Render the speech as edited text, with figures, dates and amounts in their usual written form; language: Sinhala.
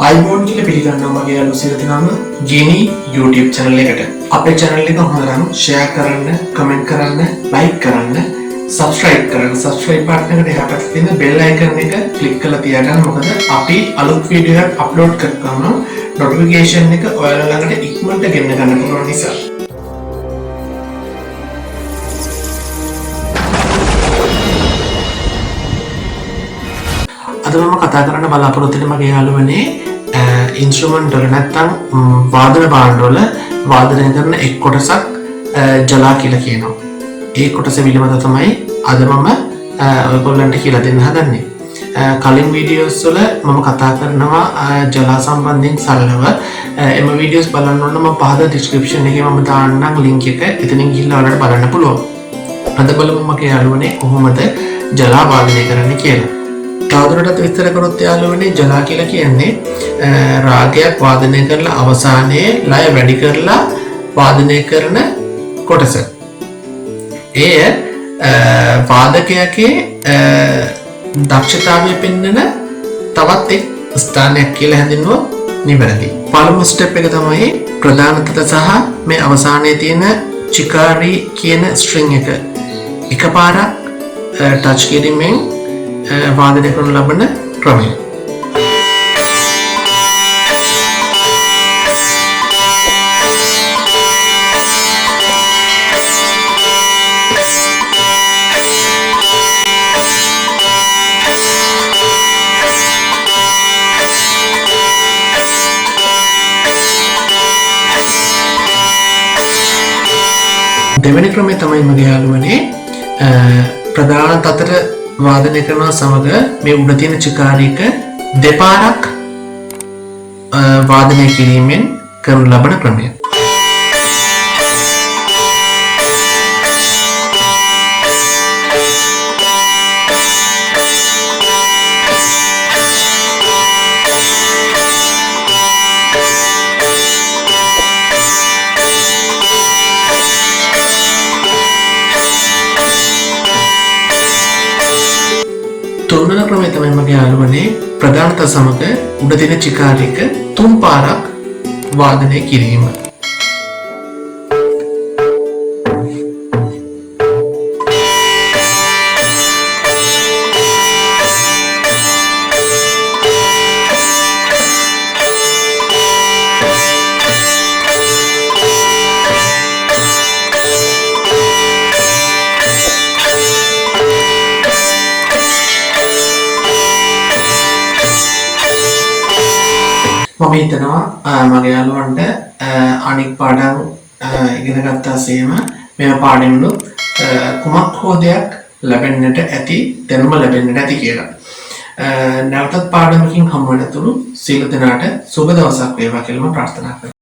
iPhone කියලා පිළිගන්නවා මගේ යාළුවෝ සියලු දෙනාම ගේනි YouTube channel එකට. අපේ channel එක හොඳනම් share කරන්න, comment කරන්න, like කරන්න, subscribe කරන්න. subscribe button එකට එහා පැත්තේ තියෙන bell icon එක click කරලා තියාගන්න. මොකද අපි අලුත් වීඩියෝ එකක් upload කරපුවම notification එක ඔයාලා ළඟට ඉක්මනට ගෙන්න ගන්න පුළුවන් නිසා. අද මම කතා කරන්න බලාපොරොත්තු වෙන්නේ මගේ යාළුවනේ ඉන්ස්ට්‍රුමන්ට් වල නැත්තම් වාදන භාණ්ඩ වල වාදනය කරන එක් කොටසක් ජලා කියලා කියනවා. ඒ කොටස පිළිබඳව තමයි අද මම ඔයගොල්ලන්ට කියලා දෙන්න හදන්නේ. කලින් වීඩියෝස් වල මම කතා කරනවා ජලා සම්බන්ධයෙන් සරලව. එම වීඩියෝස් බලන්න ඕන මම පහත description එකේ මම දාන්නම් link එක. එතනින් ගිහිල්ලා ඔයාලට බලන්න පුළුවන්. අද බලමු මගේ යාළුවනේ කොහොමද ජලා වාදනය කරන්නේ කියලා. තවදුරටත් විස්තර කරොත් යාළුවනේ ජලා කියලා කියන්නේ රාගයක් වාදනය කරලා අවසානයේ ලය වැඩි කරලා වාදනය කරන කොටස. එය වාදකයාගේ දක්ෂතාවය පෙන්වන තවත් එක් ස්ථානයක් කියලා හැඳින්වුවොත් නිවැරදි. පළමු ස්ටෙප් එක තමයි ප්‍රධාන තත සහ මේ අවසානයේ තියෙන චිකාරි කියන ස්ට්‍රින්ග් එක එකපාරක් ටච් කිරීමෙන් වාදනය කරනු ලබන ක්‍රමය. දෙවෙනි ක්‍රමය තමයි මගේ යාළුවනේ ප්‍රධාන තතට වාදනය කරනවා සමග මේ උඩ තියෙන චිකාරික දෙපාරක් වාදනය කිරීමෙන් කරනු ලබන ක්‍රමය. තුන්වන ක්‍රමය තමයි මගේ යාළුවනේ ප්‍රධාන තත සමග උඩ තියෙන චිකාරික තුන් පාරක් වාදනය කිරීම. මම හිතනවා මගේ යාළුවන්ට අනික් පාඩම් ඉගෙන ගත්තාseම මේ පාඩෙන්නු කුමක් හෝ දෙයක් ලැබෙන්නට ඇති දැනුම ලැබෙන්නට ඇති කියලා. නැවතත් පාඩමකින් හමු වෙනතුරු සියලු දෙනාට සුබ දවසක් වේවා කියලා මම ප්‍රාර්ථනා කරනවා.